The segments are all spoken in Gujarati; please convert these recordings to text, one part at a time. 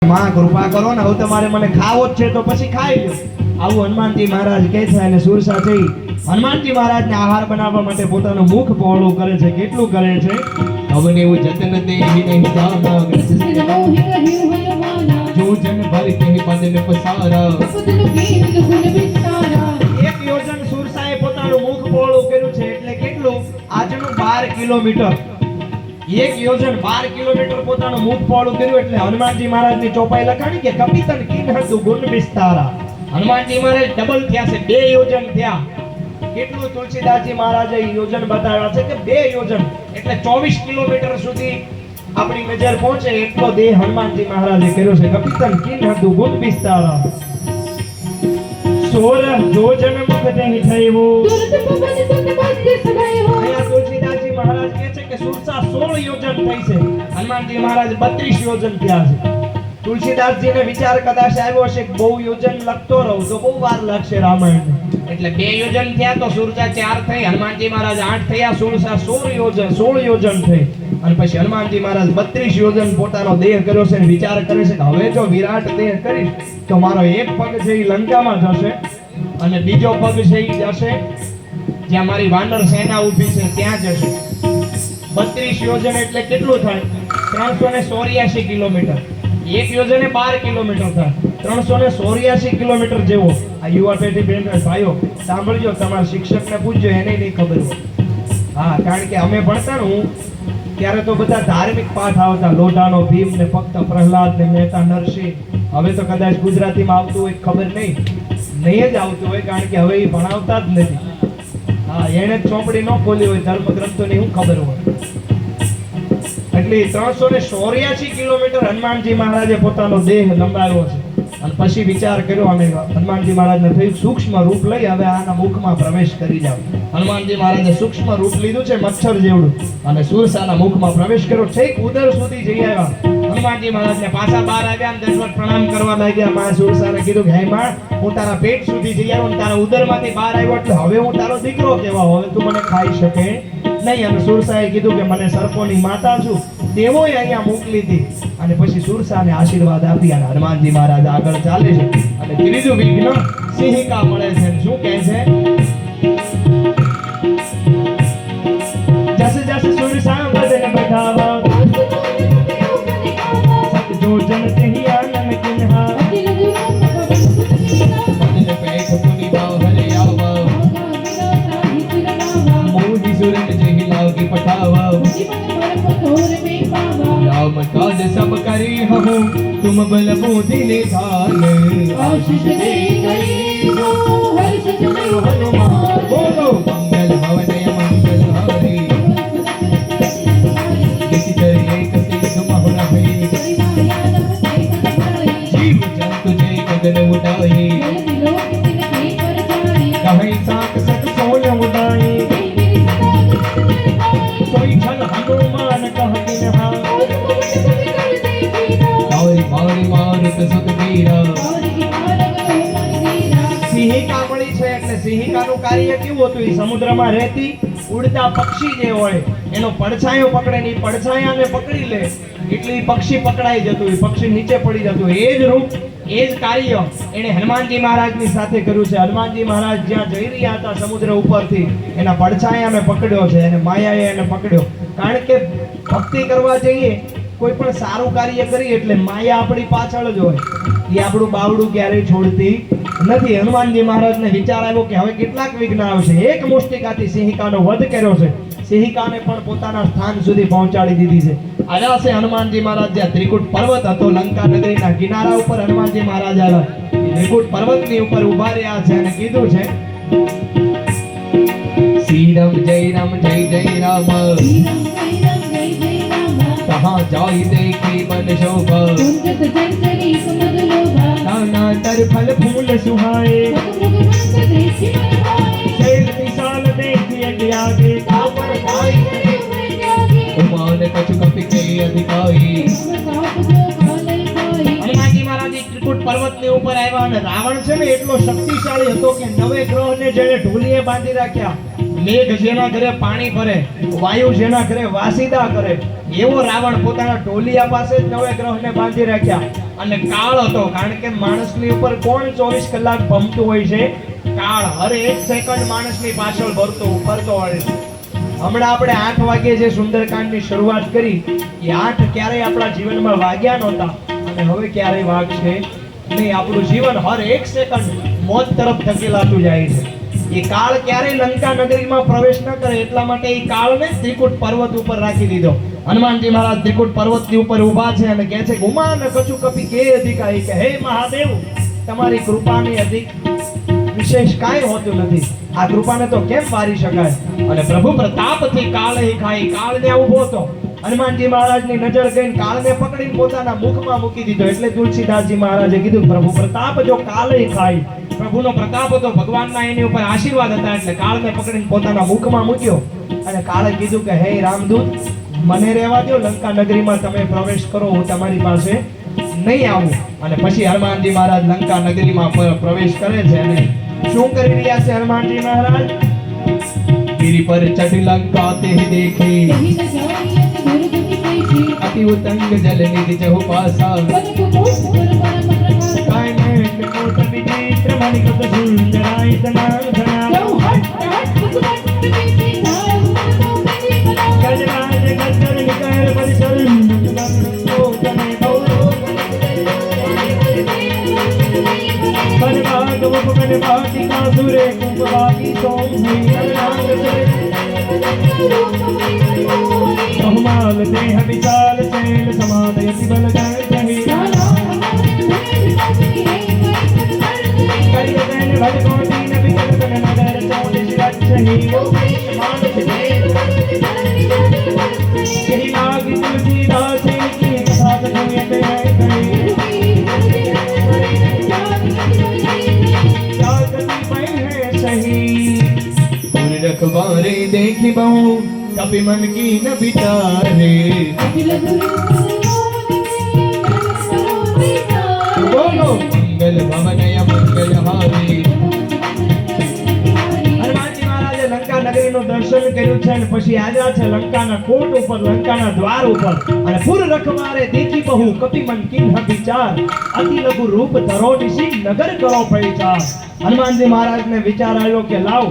માં કૃપા કરો ને, હવે તમારે મને ખાવો જ છે તો પછી ખાઈ લો. આવું હનુમાનજી મહારાજ કહે છે. અને સુરસા જઈ હનુમાનજી મહારાજને આહાર બનાવવા માટે પોતાનું મુખ પહોળું કરે છે. કેટલું કરે છે? અવને वो जतन दे ही नहीं जाना जो जन भर के बदन पसारा એક યોજન સુરસાએ પોતાનું મુખ પહોળું કર્યું છે. એટલે કેટલું? આજનું 12 કિલોમીટર. એક યોજન 12 કિલોમીટર પોતાનું મુખ પહોળું કર્યું. એટલે હનુમાનજી મહારાજની ચોપાઈ લખાણી કે કપિતન કિન્હતુ ગુણ વિસ્તારા. હનુમાનજી મહારાજ ડબલ થયા છે, 2 યોજન થયા. કેટલું તુલસીદાસજી મહારાજે યોજન બતાવ્યા છે કે 2 યોજન એટલે 24 કિલોમીટર સુધી આપણી નજર પહોંચે એટલો દેહ હનુમાનજી મહારાજે કર્યો છે. કપિતન કિન્હતુ ગુણ વિસ્તારા. 16 યોજન મુખ દેહ થયો. અહીંયા તુલસીદાસજી મહારાજ કહે છે કે સુરસા 16 યોજન થઈ છે. હનુમાનજી મહારાજ 32 યોજન થયા છે. તુલસીદાસજીને વિચાર કદાચ આવ્યો હશે કે બહુ યોજન લખતો રહું તો બહુ વાર લાગશે રામાયણ. એટલે 2 યોજન થયા તો સુરસા 4 થઈ, હનુમાનજી મહારાજ 8 થયા, સુરસા 16 યોજન થઈ. અને પછી હનુમાનજી મહારાજ 32 યોજન પોતાનો દેહ કર્યો છે. વિચાર કરે છે કે હવે જો વિરાટ દેહ કરીશ તો મારો એક પગ છે એ લંકામાં જશે અને બીજો પગ છે એ જશે જ્યાં મારી વાનર સેના ઊભી છે ત્યાં જશે. 32 યોજન એટલે કેટલું થાય? 384 કિલોમીટર. એક યોજને 12 કિલોમીટર થાય, 384 કિલોમીટર જેવો. આ યુવા પેઢી બેન ભાઈઓ સાંભળજો, તમારા શિક્ષકને પૂછજો, એને નહીં ખબર હોય. હા, કારણ કે અમે ભણતા ને હું ત્યારે તો બધા ધાર્મિક પાઠ આવતા, લોઢાનો ભીમ ને ફક્ત પ્રહલાદ ને મહેતા નરસિંહ. હવે તો કદાચ ગુજરાતીમાં આવતું હોય, ખબર નહીં જ આવતું હોય, કારણ કે હવે એ ભણાવતા જ નથી. હા, એને જ ચોપડી ન ખોલી હોય ધર્મગ્રંથોની શું ખબર હોય. એટલે 384 કિલોમીટર હનુમાનજી મહારાજે પોતાનો દેહ લંબાવ્યો છે. અને પછી વિચાર કર્યો અને હનુમાનજી મહારાજને થયું સૂક્ષ્મ રૂપ લઈ હવે આના મુખમાં પ્રવેશ કરી જાવ. હનુમાનજી મહારાજે સૂક્ષ્મ રૂપ લીધું છે, મચ્છર જેવડું, અને સુરસાના મુખમાં પ્રવેશ કર્યો. છેક ઉદર સુધી જઈ આવ્યા. હનુમાનજી મહારાજને પાછા બહાર આવ્યા અને દંડવત પ્રણામ કરવા લાગ્યા. માં સુરસાને કીધું કે હે માં, હું તારા પેટ સુધી જઈ આવ્યો અને તારા ઉદરમાંથી બહાર આવ્યો, એટલે હવે હું તારો દીકરો કહેવાઉં, હવે તું મને ખાઈ શકે નહીં. અને સુરસાએ કીધું કે મને સર્પોની માતા છું તેવોય અહીંયા મોકલી હતી. અને પછી સુરસાને આશીર્વાદ આપી અને હનુમાનજી મહારાજ આગળ ચાલે છે. અને ત્રીજું વિઘ્ન સિંહિકા મળે છે. શું કહે છે? જસ જસ સુરસા બદન બધાવા સત જોજન તેહી આનંદ કિન્હા बदन पैठ पुनि बाहर आवा मोहि सुरन जेहि लागी पठावा राम काज सब करी हूँ तुम बल बुद्धि निधान आशीष दे गई हो हर्ष जय हनुमान बोलो मंगल भवन मंगल हारी किसी तरह कसी तुम हो रहे जीव जंतु जय गगन उड़ाई कहीं साक सत सोय उड़ाई कोई छल हनुमान कह किन्हा मारी मारुत सुखबीरा. સિંહિકા મળી છે. એટલે સિંહિકાનું કાર્ય કેવું હતું? એ સમુદ્રમાં રહેતી ઉડતા પક્ષી જે હોય એનો પડછાયો પકડે ને પડછાયાને પકડી લે એટલે એ પક્ષી પકડાઈ જતું, એ પક્ષી નીચે પડી જતું. એ જ રૂપ, એ જ કાર્ય એને હનુમાનજી મહારાજની સાથે કર્યું છે. હનુમાનજી મહારાજ જ્યાં જઈ રહ્યા હતા સમુદ્ર ઉપરથી એના પડછાયાને પકડ્યો છે અને માયાએ એને પકડ્યો. કારણ કે ભક્તિ કરવા જઈએ, કોઈ પણ સારું કાર્ય કરીએ એટલે માયા આપણી પાછળ જ હોય, એ આપણું બાવડું ક્યારેય છોડતી નથી. હનુમાનજી મહારાજને વિચાર આવ્યો કે હવે કેટલાક વિઘ્ન આવશે. એક મુષ્ટિકાથી સિંહિકાનો વધ કર્યો છે. સિંહિકાને પણ પોતાના સ્થાન સુધી પહોંચાડી દીધી છે. આવ્યા છે હનુમાનજી મહારાજ જ્યાં ત્રિકૂટ પર્વત હતો, લંકા નગરીના કિનારા ઉપર હનુમાનજી મહારાજ આવ્યા. ત્રિકૂટ પર્વતની ઉપર ઉભા રહ્યા છે અને કીધું છે श्री राम जय राम जय जय राम कहाँ जाई देखी मन शोभा नाना तर फल फूल सुहाए शैल विशाल देखी आगे उमान कछु कपि के अधिकारी હનુમાનજી મહારાજ ત્રિકૂટ પર્વતની ઉપર આવ્યા અને રાવણ છે ને એટલો શક્તિશાળી હતો કે 9 ગ્રહને જેને ઢોલીએ બાંધી રાખ્યા. મેઘ જેના ઘરે પાણી ભરે, વાયુ જેના ઘરે વાસીદા કરે, એવો રાવણ પોતાના ઢોલિયા પાસે જ 9 ગ્રહને બાંધી રાખ્યા. અને કાળ હતો, કારણ કે માણસની ઉપર કોણ 24 કલાક ભમતું હોય છે? કાળ. હર એક સેકન્ડ માણસની પાછળ ફરતો હોય છે. હમણાં આપણે 8 વાગે જે સુંદરકાંડની શરૂઆત કરી, એ 8 ક્યારેય આપણા જીવનમાં વાગ્યા નહોતા અને હવે ક્યારેય વાગશે નહીં. આપણું જીવન હર એક સેકન્ડ મોત તરફ ધકેલાતું જાય છે. એ કાળ ક્યારેય લંકા નગરીમાં પ્રવેશ ન કરે એટલા માટે એ કાળને ત્રિકૂટ પર્વત ઉપર રાખી દીધો. હનુમાનજી મહારાજ ત્રિકૂટ પર્વતની ઉપર ઊભા છે અને કહે છે, ઉમા ન કચુ કપી કે અધિકારી, કે હે મહાદેવ, તમારી કૃપાની અધિક વિશેષ કાંઈ હોતું નથી. આ કૃપાને તો કેમ વારી શકાય? અને પ્રભુ પ્રતાપથી કાળ ખાઈ, કાળને ઊભો હતો. હનુમાનજી મહારાજની નજર ગઈને કાળને પકડીને પોતાના મુખમાં મૂકી દીધો. એટલે તુલસીદાસજી મહારાજે કીધું, પ્રભુ પ્રતાપ જો કાળે ખાય, પ્રભુનો પ્રતાપ હતો, ભગવાનના એની ઉપર આશીર્વાદ હતા, એટલે કાળને પકડીને પોતાના મુખમાં મૂક્યો. અને કાળે કીધું કે હે રામદૂત, મને રહેવા દો, લંકા નગરીમાં તમે પ્રવેશ કરો, હું તમારી પાસે નહીં આવું. અને પછી હનુમાનજી મહારાજ લંકા નગરીમાં પ્રવેશ કરે છે. અને શું કરી રહ્યા છે હનુમાનજી મહારાજ? ગિરી પર ચઢ લંકા તે દેખે, અતિ ઉતંગ જલ નિધિ જહુ પાસા, કાયને કોટ વિચિત્ર મણિકત સુંદરાય તના ધના, ગજરાજ ગજર નિકર પરિસર ઓ તને બહુ બનવાગ વપન વાટિકા સુરે કુંભવાકી સોમ बहुमाल देह विशाल चैल समादयति बल गण कहि, करिय दैन भज कोटि न विकल तन नगर चौदिश रक्षहि, मानस देव यही लागी तुलसीदास की कथा कथुए कहे कहे, जागति पै है सही, पुर रखवारे देखी बहु, कपि मन की न विचारे, बोलो मंगल भवनय मंगल हारे. હનુમાનજી મહારાજે લંકા નગરીનું દર્શન કર્યું છે અને પછી આવ્યા છે લંકાના કોટ ઉપર, લંકાના દ્વાર ઉપર. અને પુર રખવારે દેખી બહુ, કપી મન કિન્હ વિચાર, અતિ લઘુ રૂપ ધરો નિશી, નગર કરો પૈચાર. હનુમાનજી મહારાજને વિચાર આવ્યો કે લાવ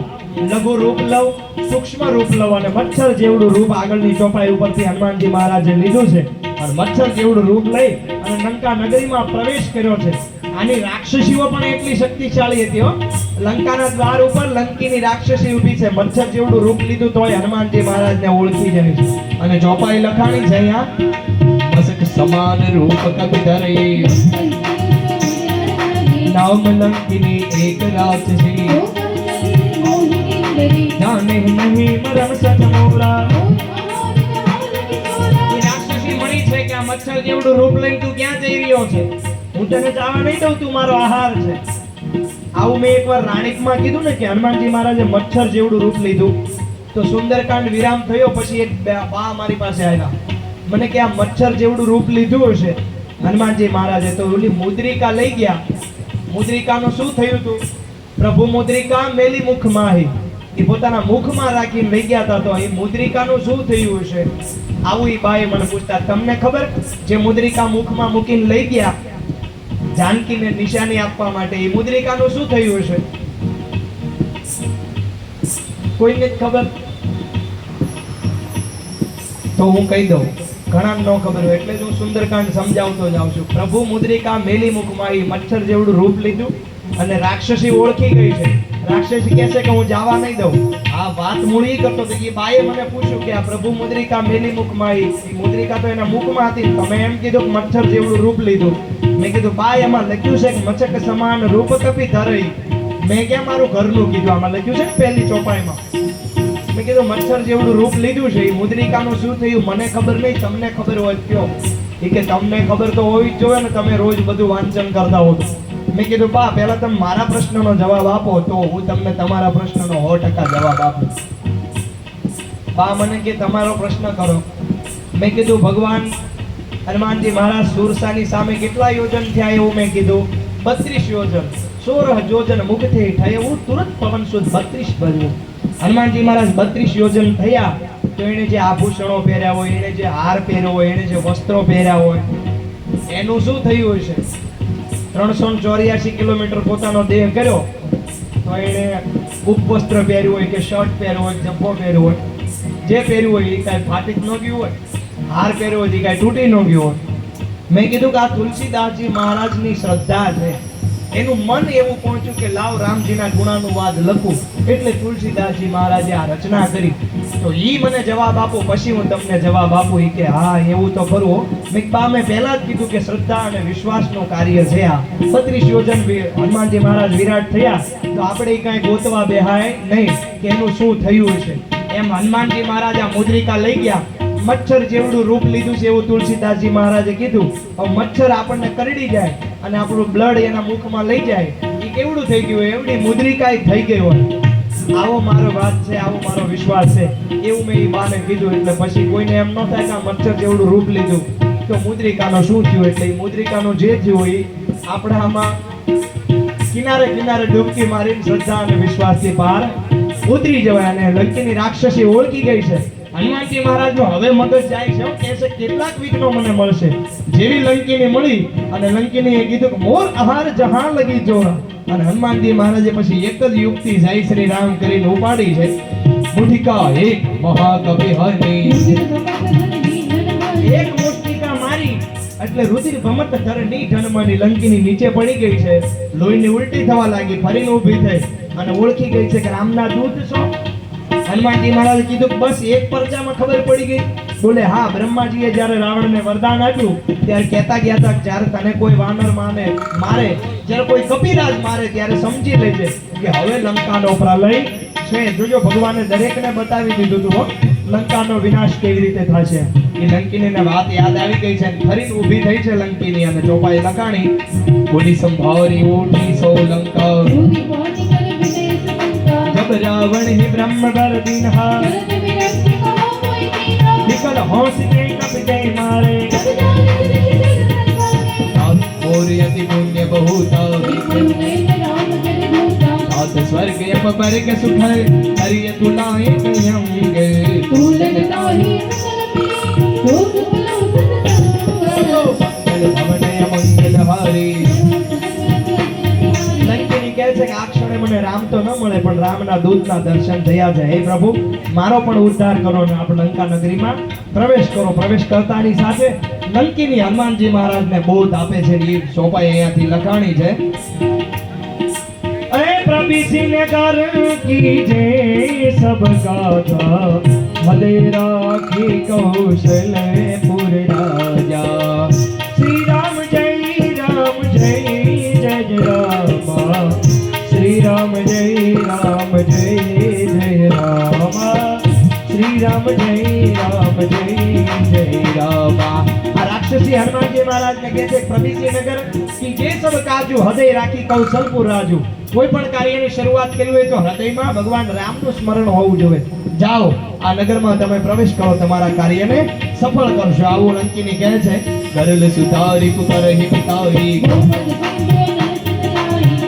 લઘુ રૂપ લઉં, સૂક્ષ્મ રૂપ લઉં. અને મચ્છર જેવડું રૂપ આગળની ચોપાઈ ઉપરથી હનુમાનજી મહારાજે લીધું છે. અને મચ્છર જેવડું રૂપ લઈ અને લંકા નગરીમાં પ્રવેશ કર્યો છે. આની રાક્ષસીઓ પણ એટલી શક્તિશાળી હતી હો. લંકાના દ્વાર ઉપર લંકીની રાક્ષસી ઊભી છે. મચ્છર જેવડું રૂપ લીધું તોય હનુમાનજી મહારાજને ઓળખી જાય છે. અને ચોપાઈ લખાણી છે અહીંયા, મસક સમાન રૂપ કભી ધરે, નામ લંકિની એક રાક્ષસી, જાને નહીં મરણ સચ મોરા. રાક્ષસી મણી છે કે આ મચ્છર જેવડું રૂપ લઈને તું ક્યાં જઈ રહ્યો છે? હું તને જવા નહીં દઉં, તું મારો આહાર છે. આવું મેં એકવાર રાણીકમાં કીધું ને કે હનુમાનજી મહારાજે મચ્છર જેવડું રૂપ લીધું. તો સુંદરકાંડ વિરામ થયો પછી એક બા મારી પાસે આવ્યા. મને કે આ મચ્છર જેવડું રૂપ લીધું હશે હનુમાનજી મહારાજે, તો ઓલી મુદ્રિકા લઈ ગયા. મુદ્રિકાનું શું થયું હતું? પ્રભુ મુદ્રિકા મેલી મુખ માહી, એ પોતાના મુખમાં રાખીને લઈ ગયા હતા. તો એ મુદ્રિકાનું શું થયું હશે? આવું એ બાએ મને પૂછતા. તમને ખબર, જે મુદ્રિકા મુખમાં મૂકીને લઈ ગયા જાનકીને નિશાની આપવા માટે, એ મુદ્રિકાનું શું થયું હશે? કોઈને જ ખબર? તો હું કહી દઉં, ઘણા ન ખબર હોય એટલે જ હું સુંદરકાંડ સમજાવતો જાઉં છું. પ્રભુ મુદ્રિકા મેલી મુખમાં, એ મચ્છર જેવડું રૂપ લીધું અને રાક્ષસી ઓળખી ગઈ છે. રાક્ષસી કહે છે કે હું જવા નહીં દઉં. આ વાત મૂળી કરતો હતો. એ બાએ મને પૂછ્યું કે આ પ્રભુ મુદ્રિકા મેલી મુખમાં, એ મુદ્રિકા તો એના મુખમાં હતી, તમે એમ કીધું કે મચ્છર જેવડું રૂપ લીધું. મેં કીધું બા એમાં લખ્યું છે કે મચક સમાન રૂપ કપી ધરઈ. મેં ક્યાં મારું ઘરનું કીધું, આમાં લખ્યું છે ને પહેલી ચોપાઈમાં. મેં કીધું મચ્છર જેવડું રૂપ લીધું છે. એ મુદ્રિકાનું શું થયું મને ખબર નહીં, તમને ખબર હોય કયો. એ કે તમને ખબર તો હોવી જ જોઈએ ને, તમે રોજ બધું વાંચન કરતા હો. મેં કીધું બા પહેલા તમે મારા પ્રશ્નનો જવાબ આપો તો હું તમને તમારા પ્રશ્નનો 100% જવાબ આપું. બા મને કે તમારો પ્રશ્ન કરો. મેં કીધું ભગવાન હનુમાનજી મહારાજ સુરસાની સામે કેટલા યોજન થયા એવું મેં કીધું? 32 યોજન. 16 યોજન મુખથી થયું તુરંત પવન સુધ 32 ભર્યું. હનુમાનજી મહારાજ 32 યોજન થયા તો એને જે આભૂષણો પહેર્યા હોય, એને જે હાર પહેર્યો હોય, એને જે વસ્ત્રો પહેર્યા હોય, એનું શું થયું હશે? 384 કિલોમીટર પોતાનો દેહ કર્યો તો એણે ઉપવસ્ત્ર પહેર્યું હોય કે શર્ટ પહેર્યો હોય જબ્બો પહેર્યો હોય, જે પહેર્યું હોય એ કાંઈ ફાટી જ ન ગયું હોય, હાર પહેર્યો હોય એ કાંઈ તૂટી ન ગયો હોય. મેં કીધું કે આ તુલસીદાસજી મહારાજની શ્રદ્ધા છે, એનું મન એવું પહોંચ્યું કે લાવ રામજીના ગુણાનુવાદ લખું, એટલે તુલસીદાસજી મહારાજે આ રચના કરી. તો ઈ મને જવાબ આપો, પછી હું તમને જવાબ આપું. ઈ કે હા એવું તો ખરું હો. મેં પહેલા જ કીધું કે શ્રદ્ધા અને વિશ્વાસનું કાર્ય છે આ. 32 યોજન હનુમાનજી મહારાજ વિરાટ થયા તો આપણે ઈ કાંઈ ગોતવા બેહાય નહીં કે એનું શું થયું છે. એમ હનુમાનજી મહારાજ આ મુદ્રિકા લઈ ગયા, મચ્છર જેવડું રૂપ લીધું છે એવું તુલસીદાસજી મહારાજે કીધું. હવે મચ્છર આપણને કરડી જાય અને આપણું બ્લડ એના મુખમાં લઈ જાય, એ કેવડું થઈ ગયું હોય, એવડી મુદ્રિકા થઈ ગઈ હોય. આવો મારો વાત છે, આવો મારો વિશ્વાસ છે, એવું મેં એ બાને કીધું. એટલે પછી કોઈને એમ ન થાય કે આ મચ્છર જેવડું રૂપ લીધું તો મુદ્રિકાનો શું થયું. એટલે એ મુદ્રિકાનું જે થયું હોય આપણે આમાં કિનારે કિનારે ડૂબકી મારીને શ્રદ્ધા અને વિશ્વાસથી પાર ઉતરી જવાય. અને લંકીની રાક્ષસી ઓળખી ગઈ છે. હનુમાનજી મહારાજનો હવે મગજ જાય છે, કે છે કેટલાક વિઘ્નો મને મળશે. જેવી લંકીની મળી અને લંકીની કીધું કે મોર આહાર જહાં લગી જોરા, અને હનુમાનજી મહારાજે પછી એક જ યુક્તિ જય શ્રી રામ કરીને ઉપાડી છે. મુઠિકા એક મહાકવિ હરની, એક મુઠિકા મારી એટલે રુધિર ભમત ધરની જન્મની લંકીની નીચે પડી ગઈ છે. લોહીની ઉલટી થવા લાગી, ફરીને ઊભી થઈ અને ઓળખી ગઈ છે કે રામના દૂત છો. હનુમાનજી મહારાજે કીધું કે બસ એક પરચામાં ખબર પડી ગઈ. બોલે હા, બ્રહ્માજીએ જ્યારે રાવણને વરદાન આપ્યું ત્યારે કહેતા ગયા હતા કે જ્યારે તને કોઈ વાનર મારે, જ્યારે કોઈ કપિરાજ મારે ત્યારે સમજી લેજે કે હવે લંકાનો પ્રલય છે. જોજો ભગવાને દરેકને બતાવી દીધું હતું હો, લંકાનો વિનાશ કેવી રીતે થશે. એ લંકીનીને વાત યાદ આવી ગઈ છે, ફરી ઊભી થઈ છે લંકીની અને ચોપાઈ લખાણી. બોલી સંભારી ઓઠી સૌ લંકા, जब रावण ही ब्रह्म कर दीन्हा, निकल होश के कपिते मारे, और यति पुण्य बहुता, सात स्वर्ग यम वर्ग सुख, हरिय तुलाए नियंगे, मंगल हारी. લંકીની કહે છે કે આ ક્ષણે મને રામ તો ન મળે પણ રામના દૂતના દર્શન થયા છે. હે પ્રભુ, મારો પણ ઉદ્ધાર કરો ને આપણે લંકા નગરીમાં પ્રવેશ કરો. પ્રવેશ કરતાની સાથે લંકીની હનુમાનજી મહારાજને બોધ આપે છે. એ ચોપાઈ અહીંયાથી લખાણી છે. અરે પ્રભિસિને કર કીજે સબ ગાથા, મદે રાખી કૌશલપુર રાજા. શ્રી રામ જય રામ જય જય રામા, શ્રી રામ જય રામ જય જય રામા, શ્રી રામ જય રામ જય જય રામા. આ રાક્ષસી હનુમાનજી મહારાજને કહે છે પ્રભિસિ નગર કી જે સબ કાજુ હૃદય રાખી કૌશલપુર રાજુ. કોઈ પણ કાર્યની શરૂઆત કરી હોય તો હૃદયમાં ભગવાન રામનું સ્મરણ હોવું જોઈએ. જાઓ આ નગરમાં તમે પ્રવેશ કરો, તમારા કાર્યને સફળ કરશો. આવું લંકીની કહે છે. ગરુડ સુતારી કુકર હિતાઈ,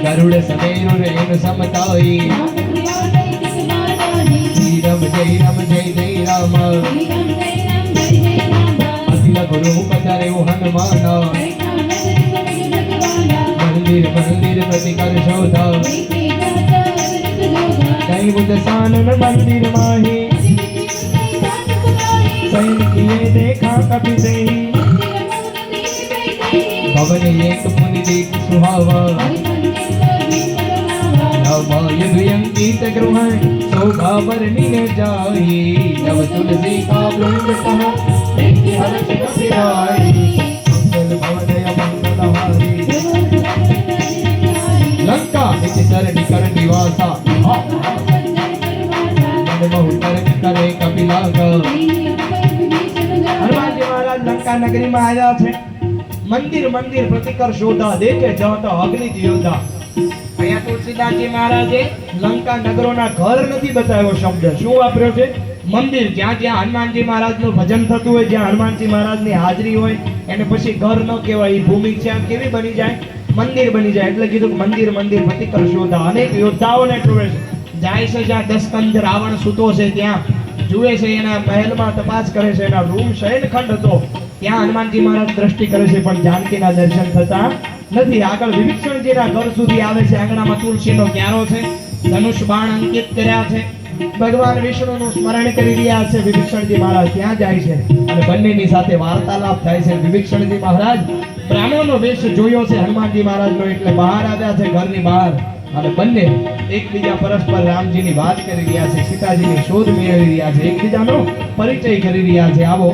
ગરુડ સમેરુ રેણ સમતાઈ, શ્રી રામ જય જય રામ, અતિલ ગુરુ પધારે હનુમાન, મંદિર મંદિર પ્રતિ કર શોધા, કઈ બુદ્ધ સાનન મંદિર માહી, સૈન કિએ દેખા કભી સહી, भवन एक मुनि देख सुहावा, नवयुगीत गृह शोभा वर्णिने जाई, नव तुलसी का वृंद कह देखि हर्ष कपिराई, मंगल भवनय मंगल हारी, लंका निज सरनि कर निवासा, मन बहु तरक करे कपिलागा. हनुमानजी महाराज लंका नगरी में आया थे. મંદિર મંદિર પ્રતિકર શોધા, દેખે જાત અગ્નિ યોધા. અહીંયા તુલસીદાસજી મહારાજે લંકા નગરોના ઘર નથી બતાવ્યો શબ્દ. શું વાપર્યો છે? મંદિર. જ્યાં જ્યાં હનુમાનજી મહારાજનું ભજન થતું હોય, જ્યાં હનુમાનજી મહારાજની હાજરી હોય, એને પછી ઘર ન કહેવાય. એ ભૂમિ છે કેવી બની જાય? મંદિર બની જાય. એટલે કીધું મંદિર મંદિર પ્રતિકર શોધા. અનેક યોદ્ધાઓને ટોળે છે. જાય છે જ્યાં દશકંધ રાવણ સૂતો છે, ત્યાં જુએ છે, એના મહેલમાં તપાસ કરે છે. એના રૂમ શયનખંડ હતો ત્યાં હનુમાનજી મહારાજ દ્રષ્ટિ કરે છે પણ જાનકીના દર્શન થતા નથી. આગળ વિભીષણજીના ઘર સુધી આવે છે. આંગણામાં તુલસીનો ક્યારો છે, ધનુષ બાણ અંકિત કર્યા છે, ભગવાન વિષ્ણુનું સ્મરણ કરી રહ્યા છે. વિભીષણજી મહારાજ ત્યાં જાય છે અને બંનેની સાથે વાર્તાલાપ થાય છે. વિભીષણજી મહારાજ બ્રાહ્મણનો વેશ જોયો છે હનુમાનજી મહારાજનો, એટલે બહાર આવ્યા છે ઘરની બહાર, અને બંને એકબીજા પરસ્પર રામજીની વાત કરી રહ્યા છે, સીતાજીની શોધ મેળવી રહ્યા છે, એકબીજાનો પરિચય કરી રહ્યા છે. આવો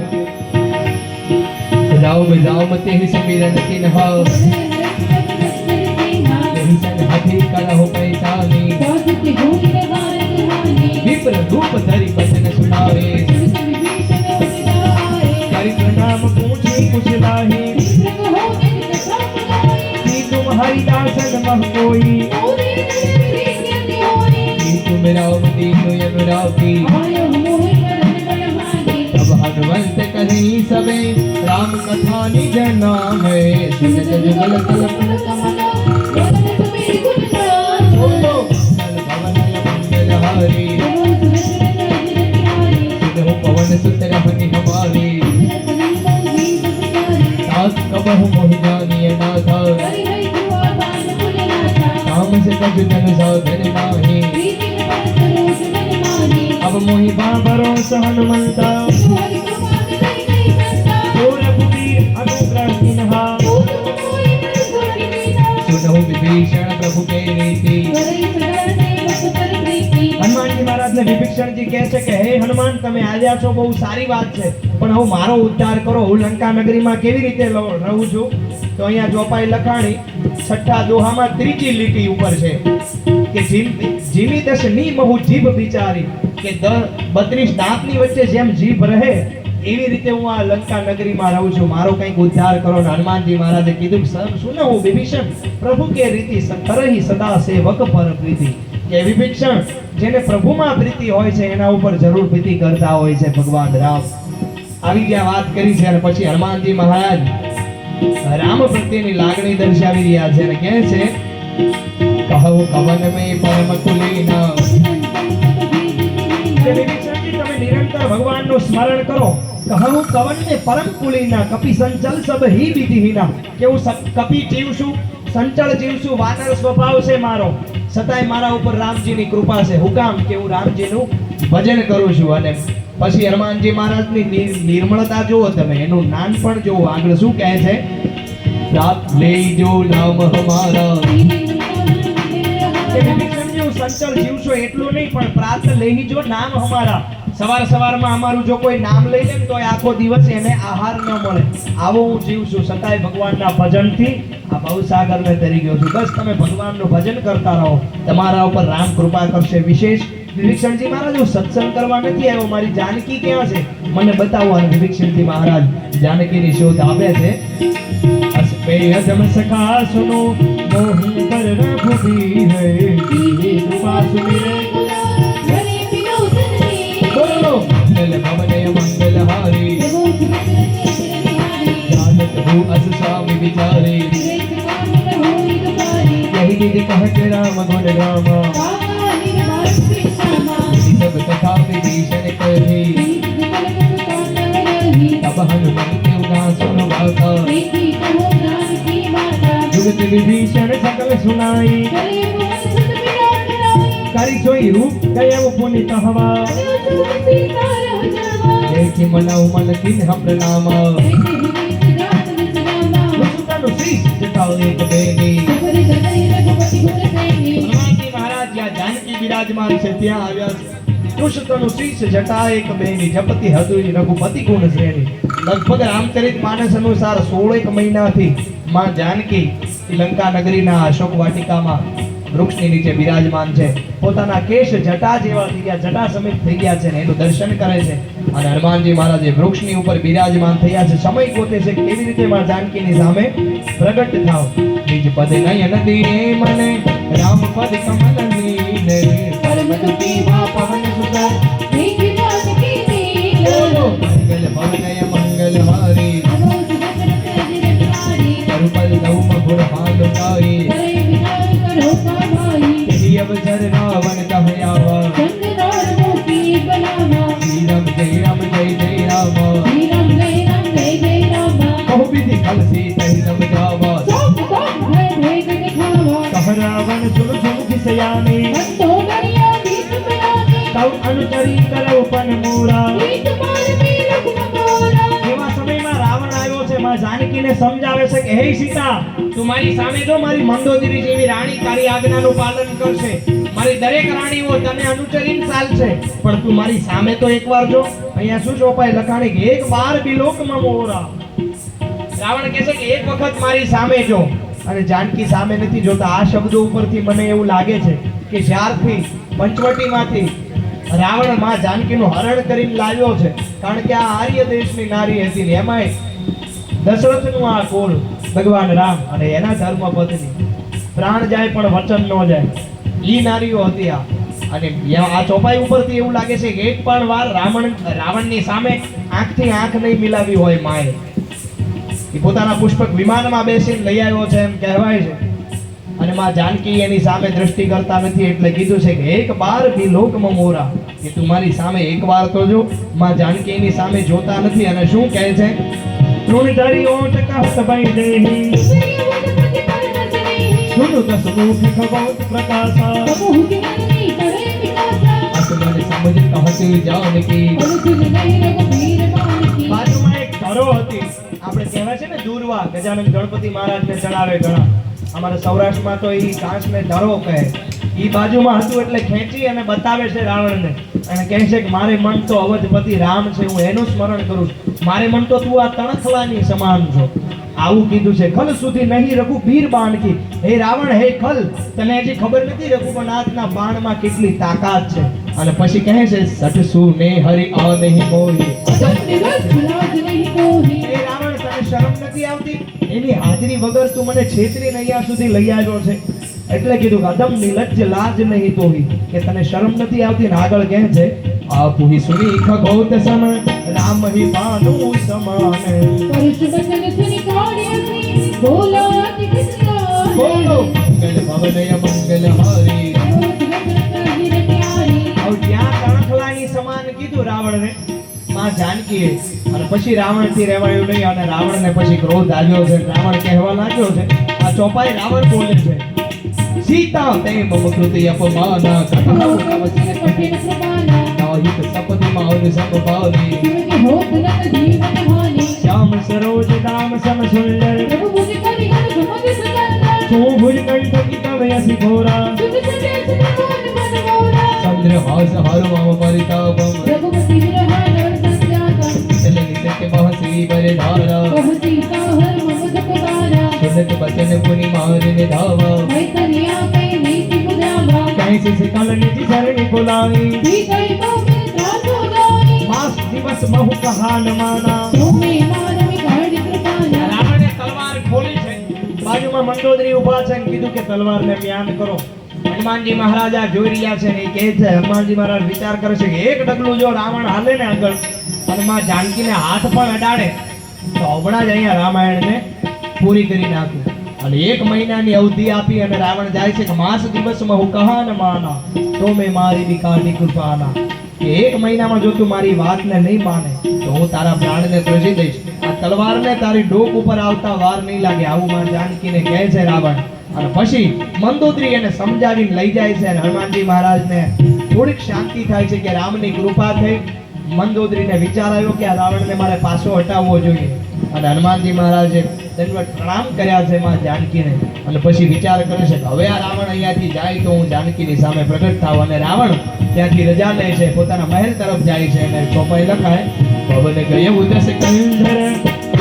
રામ રામ તેहि સમીરન કિન્હ તેहि સંગ હાથી કરહો પૈસાની વિપ્ર રૂપ ધરી બચન સુનાવે કરી પ્રણામ પૂછી कुछ लाही कि तुम हरिदासन मह कोई कि तुम राम दीनो अनुरागी तब हनुमंत कहीं सबे राम कथा निज नाम सुनत जुगल कल्पन बोलो मंगल भवन मंगल हारी सुनहु पवन सुत रहनि हमारी तास कबहु मोहि जानिय नाथा काम से कछु जन साधन नाही अब मोहि बाबरोस हनुमंता और रघुवीर अनुग्रह किन्हा सुनहु विभीषण प्रभु के रीति હનુમાનજી મહારાજને વિભીષણજી કહે છે કે હે હનુમાન, તમે આવ્યા છો બહુ સારી વાત છે, પણ હું મારો ઉદ્ધાર કરો. હું લંકા નગરીમાં કેવી રીતે રહું છું? તો અહીંયા ચોપાઈ લખાણી છઠ્ઠા દોહામાં ત્રીજી લીટી ઉપર છે કે જીવી દશ ની મહુ જીભ બિચારી, કે 32 દાંતની વચ્ચે જેમ જીભ રહે એવી રીતે હું આ લંકા નગરીમાં રહું છું, મારો કંઈક ઉદ્ધાર કરો. હનુમાનજી મહારાજે કીધું શું હું વિભીષણ પ્રભુ કે રીતિ કરહી સદા સેવક પર પ્રીતિ, કે વિભીષણ જેને પ્રભુમાં પ્રીતિ હોય છે એના ઉપર જરૂર પ્રીતિ કરતા હોય છે ભગવાન રામ. આવી જ્યાં વાત કરી છે અને પછી હનુમાનજી મહારાજ રામ પ્રત્યેની લાગણી દર્શાવી રહ્યા છે અને કહે છે કહો કવન મે પરમ કુલીના, કે વિભીષણજી તમે નિરંતર ભગવાનનું સ્મરણ કરો. કહું કવન મે પરમ કુલીના કપી સંચલ સબ હી વિધિહીના, કે હું કપી જીવ છું, સંચળ જીવ છું, વાનર સ્વભાવ છે મારો, છતાંય મારા ઉપર રામજીની કૃપા છે. હું કામ કે હું રામજીનું ભજન કરું છું. અને પછી હનુમાનજી મહારાજની નિર્મળતા જુઓ તમે, એનું નાનપણ જુઓ. આગળ શું કહે છે? પ્રાપ્ત લેજો નામ હમારા, કે વિભીષણજી હું સંચળ જીવ છું એટલું નહીં, પણ પ્રાપ્ત લેજો નામ હમારા. સવારમાં અમારું જો કોઈ નામ લઈ લે તો આખો દિવસ એને આહાર ન મળે, આવો હું જીવ છું. છતાંય ભગવાનના ભજનથી આ ભવસાગરને તરી ગયો છું. બસ તમે ભગવાનનું ભજન કરતા રહો, તમારા ઉપર રામ કૃપા કરશે. વિશેષ વિભીષણજી મહારાજ હું સત્સંગ કરવા નથી આવ્યો, મારી જાનકી ક્યાં છે મને બતાવો. અને વિભીષણજી મહારાજ જાનકીની શોધ આપે છે. અસ્પેયજમ સખા સુનો મોહી પર રઘુબીર હૈ કૃપા સુમિરે બોલો મંગલ ભવનય મંગલ હારી जानत हूँ अस स्वामी विचारे यही विधि कहत राम गुण गामा सब कथा विभीषण कही तब हनुमंत उदास सुन बाता जुगत विभीषण सकल सुनाई કરી જોઈ રૂપ ગયમ પુનિત હવા દેખી મનઉ મન કિન્હ પ્રણામ સુતાનો શ્રી જટાઓ એક બેની. હનુમાનજી મહારાજ જ્યાં જાનકી બિરાજમાન છે ત્યાં આવ્યા છે. કૃષ્ણનું શીશ જટા એક બેની જપતિ હદુઈ રઘુપતિ ગુણ શ્રેણી. લગભગ રામચરિત માનસ અનુસાર 16 મહિનાથી માં જાનકી લંકા નગરીના અશોક વાટિકામાં વૃક્ષની નીચે બિરાજમાન છે. પોતાના કેશ જટા જેવા થઈ ગયા, જટા સમિત થઈ ગયા છે ને એનું દર્શન કરે છે. અને હનુમાનજી મહારાજે વૃક્ષની ઉપર બિરાજમાન થયા છે. સમય ગોતે છે કેવી રીતે માં જાનકીની સામે પ્રગટ થાવ. નિજ પદ નયન દીને મને રામ પદ કમલ નીને પરમ દુખી માં પવન સુત દેખી જાનકી દીને મંગલ ભવનય મંગલ હારી કરુપલ દૌમ ઘુર હાલ કાઈ अवसर रावण कहयावा श्री राम जय राम जय जय राम श्री राम जय राम जय जय राम सयाने तव अनुचरी करव पन मोरा એવા સમયમાં રાવણ આવ્યો છે માં જાનકીને સમજાવે છે કે હે સીતા તું મારી સામે જો મારી મંદોદરી જેવી રાણી તારી આજ્ઞાનું પાલન કરશે મારી દરેક રાણીઓ તને અનુચરીને ચાલશે પણ તું મારી સામે તો એકવાર જો અહીંયા શું ચોપાઈ લખાણી કે એક બાર બિલોકમાં મોરા રાવણ કહે છે કે એક વખત મારી સામે જો અને જાનકી સામે નથી જોતા આ શબ્દો ઉપરથી મને એવું લાગે છે કે જ્યારથી પંચવટીમાંથી રાવણ માં જાનકીનું હરણ કરીને લાવ્યો છે કારણ કે આ આર્ય દેશની નારી હતી ને એમાંય દશરથનું આ કુળ ભગવાન રામ અને એના ધર્મ પત્ની પ્રાણ જાય પણ વચન ન જાય ઈ નારીઓ હતી આ અને આ ચોપાઈ ઉપરથી એવું લાગે છે કે એક પણ વાર રાવણની સામે આંખથી આંખ નહીં મિલાવી હોય માએ એ પોતાના પુષ્પક વિમાનમાં બેસીને લઈ આવ્યો છે એમ કહેવાય છે અને માં જાનકી એની સામે દ્રષ્ટિ કરતા નથી એટલે કીધું છે કે એક બાર બિલોકમાં મોરા કે તું મારી સામે એકવાર તો જો માં જાનકી એની સામે જોતા નથી અને શું કહે છે તૃણધારી ઓટ કહત ભઈ દેહી સુનો દસ મુખ ખગોત પ્રકાશા અસમન સમજ કહતી જાનકી બાજુમાં એક ધરો હતી આપણે કહેવાય છે ને દૂર્વા ગજાનન ગણપતિ મહારાજને ચડાવે ઘણા અમારા સૌરાષ્ટ્રમાં તો ઈ કાંસને ધરો કહે ઈ બાજુમાં હતું એટલે ખેંચી અને બતાવે છે રાવણને અને કહે છે કે મારે મન તો અવધપતિ રામ છે હું એનું સ્મરણ કરું છું મારે મન તો તું આ તણખલાની સમાન છો આવું કીધું છે ખલ સુધી નહીં રઘુબીર બાણકી હે રાવણ હે ખલ તને હજી ખબર નથી રઘુનાથના બાણમાં કેટલી તાકાત છે અને પછી કહે છે સટસુ ને હરિ આ નહીં મોહી હે રાવણ તને શરમ નથી આવતી એની હાજરી વગર તું મને છેતરીને અહીંયા સુધી લઈ આવ્યો છે એટલે કીધું કે અદમ નિલજ્જ લાજ નહીં તોહી કે તને શરમ નથી આવતી ને આગળ કહે છે આપુહી સુની ખગોત સમ રામ હિ બાનુ સમાન બોલો મંગલ ભવનય મંગલ હારી હવે ત્યાં તણખલાની સમાન કીધું રાવણને માં જાનકીએ અને પછી રાવણથી રહેવાયું નહીં અને રાવણને પછી ક્રોધ આવ્યો છે રાવણ કહેવા લાગ્યો છે આ ચોપાઈ રાવણ બોલે છે સીતા તે મમ કૃતિ અપમાન નાહિત સપતિ માઉન સંભાલી શ્યામ સરોજ દામ સમ સુંદર શોભુજ કંઠ કી કવયસી ઘોરા ચંદ્રહાસ હર મમ પરિતાપમ महसी बर धारा सुनत बचन पुनि मारने धावा कैसे से कल निज शरण बुलाई मास दिवस बहु कहा न माना રાવણે તલવાર ખોલી છે બાજુમાં મંદોદરી ઊભા છે અને કીધું કે તલવારને મ્યાન કરો હનુમાનજી મહારાજા જોઈ રહ્યા છે ને એ કહે છે હનુમાનજી મહારાજ વિચાર કરે છે કે એક ડગલું જો રાવણ હાલે ને આગળ અને માં જાનકીને હાથ પણ અડાડે તો હમણાં જ અહીંયા રામાયણને પૂરી કરી નાખું અને 1 મહિનાની અવધિ આપી અને રાવણ જાય છે કે માસ દિવસમાં હું કહા ન માના તો મેં મારી વિકારની કૃપાના કે 1 મહિનામાં જો તું મારી વાતને નહીં માને તો હું તારા પ્રાણને ત્યજી દઈશ આ તલવારને તારી ડોક ઉપર આવતા વાર નહીં લાગે આવું માં જાનકીને કહે છે રાવણ અને પછી મંદોદરી એને સમજાવીને લઈ જાય છે અને હનુમાનજી મહારાજને થોડીક શાંતિ થાય છે કે રામની કૃપા થઈ મંદોદરીને વિચાર આવ્યો કે આ રાવણને મારે પાછો હટાવવો જોઈએ અને હનુમાનજી મહારાજે દંડવત પ્રણામ કર્યા છે માં જાનકીને અને પછી વિચાર કરે છે કે હવે આ રાવણ અહીંયાથી જાય તો હું જાનકીની સામે પ્રગટ થાવ અને રાવણ ત્યાંથી રજા લે છે પોતાના મહેલ તરફ જાય છે અને ચોપાઈ લખાય ભવને ગયે ઉદસ કંધર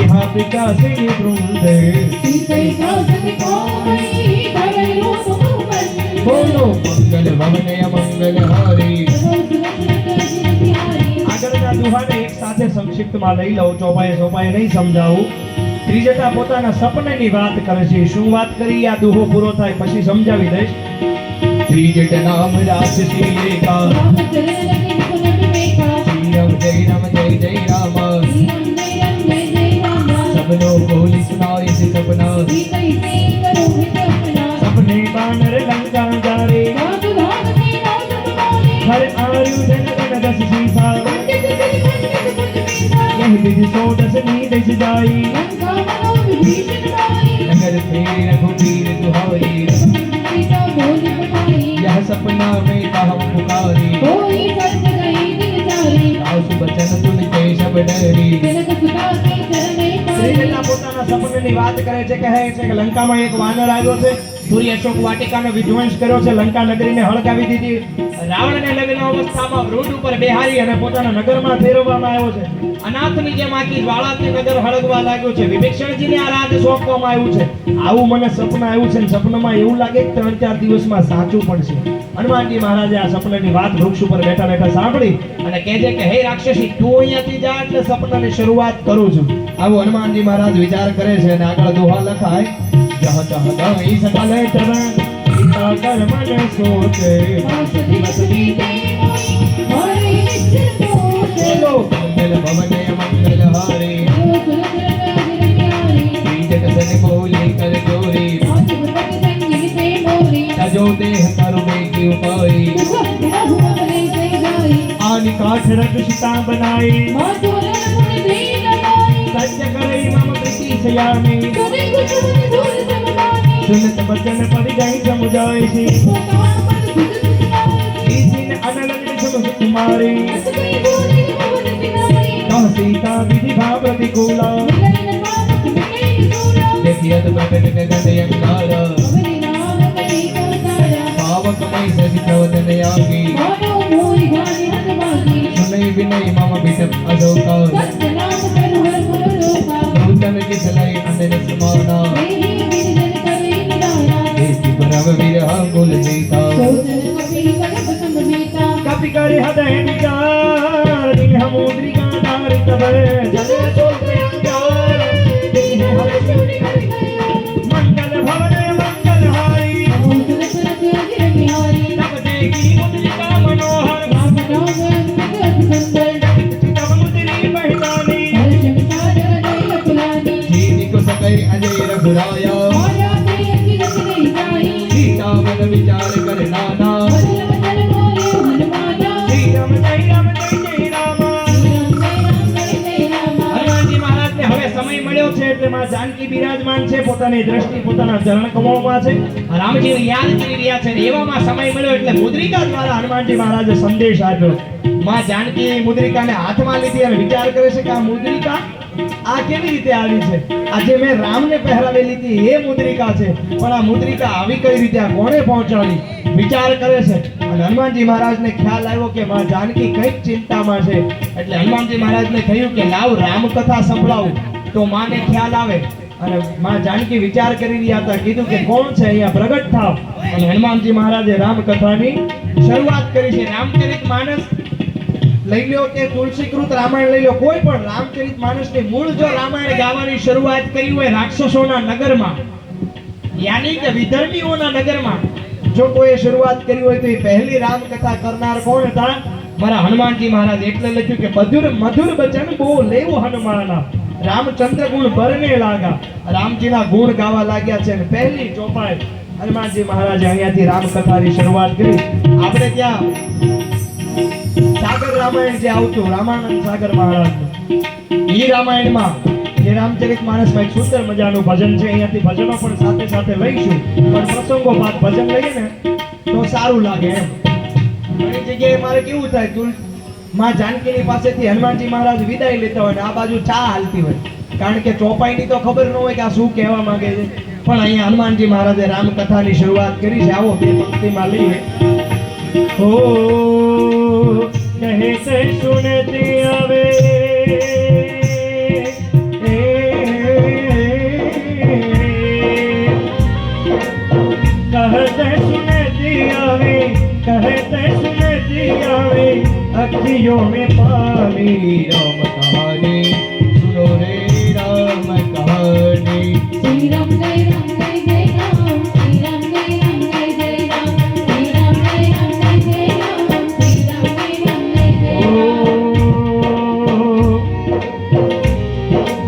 ઇહા વિકાસી વૃંદે બોલો મંગલ ભવનય મંગલ હારી આગળના દુહાને એક સાથે સંક્ષિપ્તમાં લઈ લઉં ચોપાએ નહીં સમજાવું ત્રિજટા પોતાના સપનાની વાત કરે છે શું વાત કરી આ દુહો પૂરો થાય પછી સમજાવી દઈશ ત્રિજટ નામ રાજસી લેખા શ્રી રામ જય રામ સબનો બોલી સુનાય છે સપના સપને બાનર લંકા જારે हर आयु जन गण दस सीसा यह विधि सो दस नीदस जाई नगर थे रघुबीर दुहाई नाम हम पुकारी कोई सत्य नहीं दिल सारी आसु बचन तुम के सब डरी जनक सुता के चरणे શ્રી પારી લીલા પોતાના સપનાની વાત કરે છે, કહે છે કે લંકામાં એક વાનર આવ્યો છે, સૂર્ય અશોક વાટિકાનો વિધ્વંસ કર્યો છે, લંકા નગરીને હળગાવી દીધી, રાવણને લગ્ન અવસ્થામાં વૃદ્ધ ઉપર બેહારી અને પોતાના નગરમાં ફેરવવામાં આવ્યો છે, અનાથની જેમ આખી જ્વાળાથી નગર હળગવા લાગ્યું છે, વિભીષણજીને આ રાજ સોંપવામાં આવ્યું છે. આવું મને સપનું આવ્યું છે, અને સપનામાં એવું લાગે કે 3-4 દિવસમાં સાચું પડશે. હનુમાનજી મહારાજે આ સપનાની વાત વૃક્ષ ઉપર બેઠા બેઠા સાંભળી અને કહે છે કે હે રાક્ષસી, તું અહીંયાથી જા એટલે સપનાની શરૂઆત કરું છું. આવું હનુમાનજી મહારાજ વિચાર કરે છે અને આગળ દોહા લખાય, જહ જહ દઈ સકલે ચરણ પિતા કર મન સોચે માસ દિવસ બીતે મારે નિશ્ચિત મોચે બોલો મંગલ ભવને મંગલ હારે ઓ સુરત રાજ્ય બીજ કસન બોલી કર ચોરી आज भगत संगी से मोरी તજો દેહ કરુણે કી ઉપાય तेरा हुआ बने से जाई આની કાઠ રગ સીતા બનાઈ मां तोरण गुण दे लगाई સત્ય કરે મમ પ્રીતિ સયામી करे कुछ मन दूर समदानी સુનત વચન પડી ગઈ સમુજાય છે पोतान पर खुद सुनाई ઈસીન અનલગ્ન સુન કુમારી अस गई बोली भवन किनारी કહ સીતા વિધિ ભાવ પ્રતિકૂલા मिलन पाप मिले सूरा देखियत प्रकट गगन अंगार भवनि नाम कई को तारा पावकमय सजि प्रवदन यागी मानो मोरी गानी हद बागी सुनई विनय मम बिटप अशोका सत्य नाम करो हर गुण लोका नूतन की सलाई अनन समाना तेरी विजन करे निराला देति परम विरह कुल सीता सोचन कपि कड़प संभीता कपि करे हृदय विचार दिन हम मुद्रिका धारित भय जले सोते अंगार दिन हर शिवनि मंगल भवन मंगल हारी तब देगी मुद्रिका मनोहर तब मुद्री पहचानी जीति को सकई अजय रघुराया सीता मन विचार कर नाना श्री राम जय राम जय जय रामा હનુમાનજી મહારાજને હવે સમય મળ્યો છે એટલે માં જાનકી બિરાજમાન છે, પોતાની દ્રષ્ટિ પોતાના ચરણ કમળમાં છે, રામજીને યાદ કરી રહ્યા છે. અને એવામાં સમય મળ્યો એટલે મુદ્રિકા દ્વારા હનુમાનજી મહારાજે સંદેશ આપ્યો. માં જાનકી મુદ્રિકાને હાથમાં લીધી અને વિચાર કરે છે કે આ મુદ્રિકા આ કેવી રીતે આવી છે? આજે મેં રામને પહેરાવેલી હતી એ મુદ્રિકા છે, પણ આ મુદ્રિકા આવી કઈ રીતે, આ કોણે પહોંચાડી? વિચાર કરે છે. અને હનુમાનજી મહારાજને ખ્યાલ આવ્યો કે માં જાનકી કઈક ચિંતામાં છે, એટલે હનુમાનજી મહારાજને કહ્યું કે લાવ રામકથા સંભળાવું તો માને ખ્યાલ આવે. અને માં જાનકી વિચાર કરી રહ્યા હતા, કીધું કે કોણ છે અહીંયા પ્રગટ થાવ. અને હનુમાનજી મહારાજે રામકથાની શરૂઆત કરી છે. રામચરિત માનસ લઈ લો કે તુલસીકૃત રામાયણ લઈ લો, કોઈ પણ રામચરિત માનસની મૂળ જો રામાયણ ગાવાની શરૂઆત કરી હોય રાક્ષસોના નગરમાં, યાની કે વિધર્મીઓના નગરમાં જો કોઈ શરૂઆત કરી હોય તો એ પહેલી રામકથા કરનાર કોણ હતા? મારા હનુમાનજી મહારાજ. એટલે લખ્યું કે મધુર મધુર બચન બહુ લેવું હનુમાના, રામચંદ્ર ગુણ બરને લાગા. રામજીના ગુણ ગાવા લાગ્યા છે અને પહેલી ચોપાઈ હનુમાનજી મહારાજે અહીંયાથી રામકથાની શરૂઆત કરી. આપણે ત્યાં સાગર રામાયણ જે આવતું, રામાનંદ સાગર મહારાજનું, ઈ રામાયણમાં જે રામચરિત માનસમાં એક સુંદર મજાનું ભજન છે. અહીંયાથી ભજનો પણ સાથે સાથે લઈશું, પણ પ્રસંગોપાત ભજન લઈએ ને તો સારું લાગે એમ. ઘણી જગ્યાએ મારે કેવું થાય, માં જાનકીની પાસેથી હનુમાનજી મહારાજ વિદાય લેતા હોય ને આ બાજુ ચા હાલતી હોય, કારણ કે ચોપાઈની તો ખબર ન હોય કે આ શું કહેવા માંગે છે. પણ અહીંયા હનુમાનજી મહારાજે રામકથાની શરૂઆત કરી છે. આવો બે પંક્તિમાં લઈએ. हो कहते सुनते आवे कहते सुनती आवे, कहते सुनती आवे अखियों में पानी। राम कहानी सुनो रे राम कहानी श्री राम जय राम जय जय राम श्री राम जय राम जय जय राम श्री राम जय राम जय जय राम श्री राम जय राम जय जय राम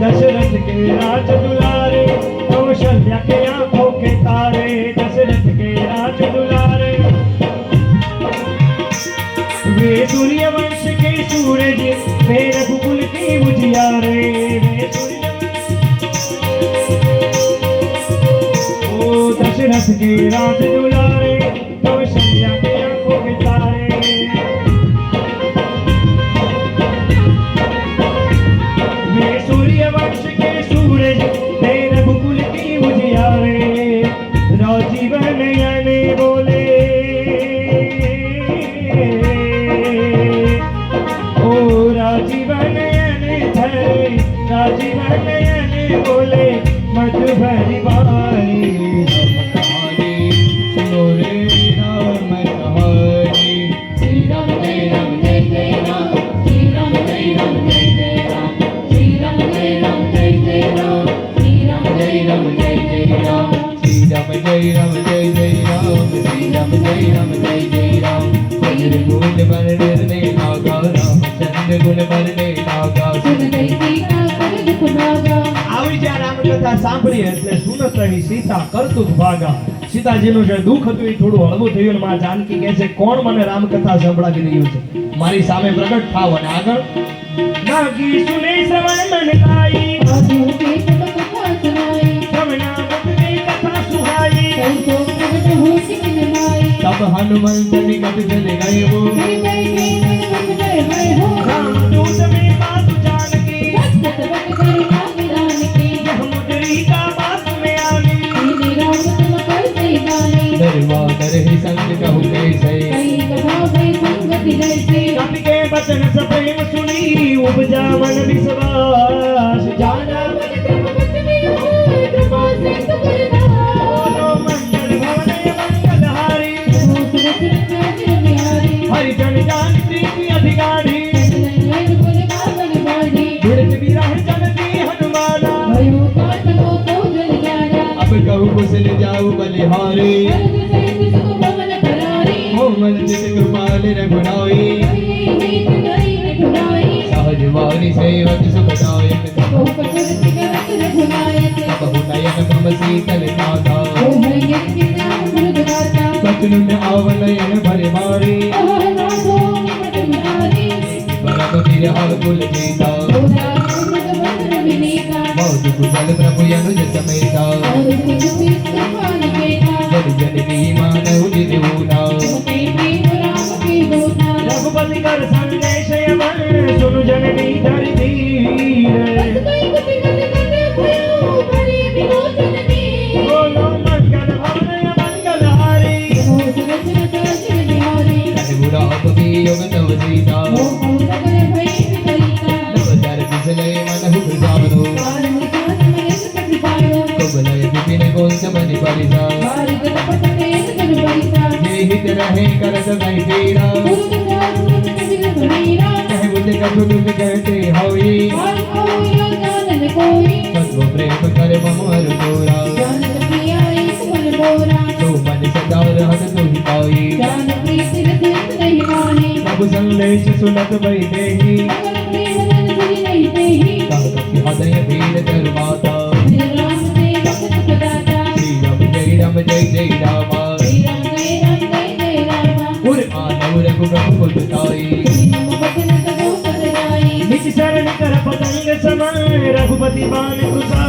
दशरथ के राज दुलारे कौशल्या के आंखों के तारे, दशरथ के राज दुलारे वे सूर्यवंश के सूरज, वे रघुकुल के उजियारे, वे सूर्यवंश। ओ दशरथ के राज दुलारे कौशल्या के आंखों के तारे वे सूर्यवंश के सूरज वे रघुकुल की उजियारे राजीवन नयन बोले ओ राजीवन नयन धरे राजीवन नयन बोले मधुभरी बारी कहानी सुनो रे राम कहानी श्री राम जय राम जय जय राम श्री राम जय राम जय जय राम श्री राम जय राम जय जय राम श्री राम जय राम जय जय राम श्री राम जय राम जय जय राम श्री राम जय राम जय जय राम चंद्र गुण बरने लागा राम चंद्र गुण बरने लागा सुन गई सीता कर दुख भागा આવી જ્યાં રામકથા સાંભળી એટલે સુનત રહી સીતા કરતુક ભાગા સીતાજીનું જે દુઃખ હતું એ થોડું હળવું થયું અને માં જાનકી કહે છે કોણ મને રામકથા સંભળાવી રહ્યું છે મારી સામે પ્રગટ થાવ અને આગળ નાગી સુને શ્રવણ મન લાઈ आजू के सब कथा सुनाई શ્રવણા મતને કથા સુહાઈ कई तो प्रगट हो सिकन माई તબ હનુમંત નિકટ ચલે ગયે वो गई गई गई मन मन गए गए हो रामदूत में मातु जानकी सत बन कर नागरान की यह मुद्री का मात में आनी श्री राम तुम कर दे गाने दरवा दर ही संग कहु कैसे कई कथा भई संगति जैसे कवि के वचन सब प्रेम सुनी उपजा मन विश्वास जाना मन क्रम बचने हो कृपा से सुगरदास बोलो मंगल भवन मंगलहारी हो सुरत रत्न बिहारी हरिजन जान प्रीति अधिकारी नयन गुण गावन बाड़ी जुड़त विरह जनती हनुमाना भयो काट को तो जल जाना अब कहु कुशल जाऊ बलिहारी अर्ध सहित सुख भवन करारी मोहम्मद जित कृपाल रघुराई नीत गई रघुराई सहज वारी सेवक सुखदायक को कठोर सिगरत रघुनायक बहु नयन मम शीतल नाथा ओ हरियर के नाम मृद गाता सचनुन आवनयन भरे मारी ओह नाथो निकट बिहारी परम बिरहा कुल जीता ओ राज मृद बंधन विनीता मौज कुशल प्रभु अनुज समेता और सिख सिख कृपाल बेटा जन जन की मानव दिलूना तुमके प्रेम राम के दूता रघुपति कर संदेश यमन सुनु जननी धरि धीर बस कोई कुछ गल गल भयो भरे विलोचन दी बोलो मंगल भवन मंगलहारी हो सुरत रत्न बिहारी कहु राम की योग तव सीता हो सगल भई विपरीता नव दर बिसले मनहु प्रसादो काल मुखास मयस प्रतिपालो कुबलय विपिन कोंस मनि परिसा काल गत पट तेज गल परिसा जे हित रहे करत नहीं पीड़ा गुरु विचार गुरु कबीर धमीरा कह बुद्ध कछु दुख कहते होई काल कोई जानन कोई तत्व प्रेम कर ममर तोरा जानत प्रिया एक मन बोरा तो मन सदा रहत तु ही पाई जान प्रीति रसित नहीं माही प्रभु संदेश सुनत भई देही अगल प्रेम धन सुनि नहीं देही कहत हृदय भीर कर माता श्री राम से भक्त सुखदाता श्री राम जय राम जय जय रामा श्री राम जय राम जय जय रामा पुर मानव रघुप्रभु कुलताई श्री नम बचन सदो पद जाई निज शरण कर पतंग समान रघुपति बाण कुशा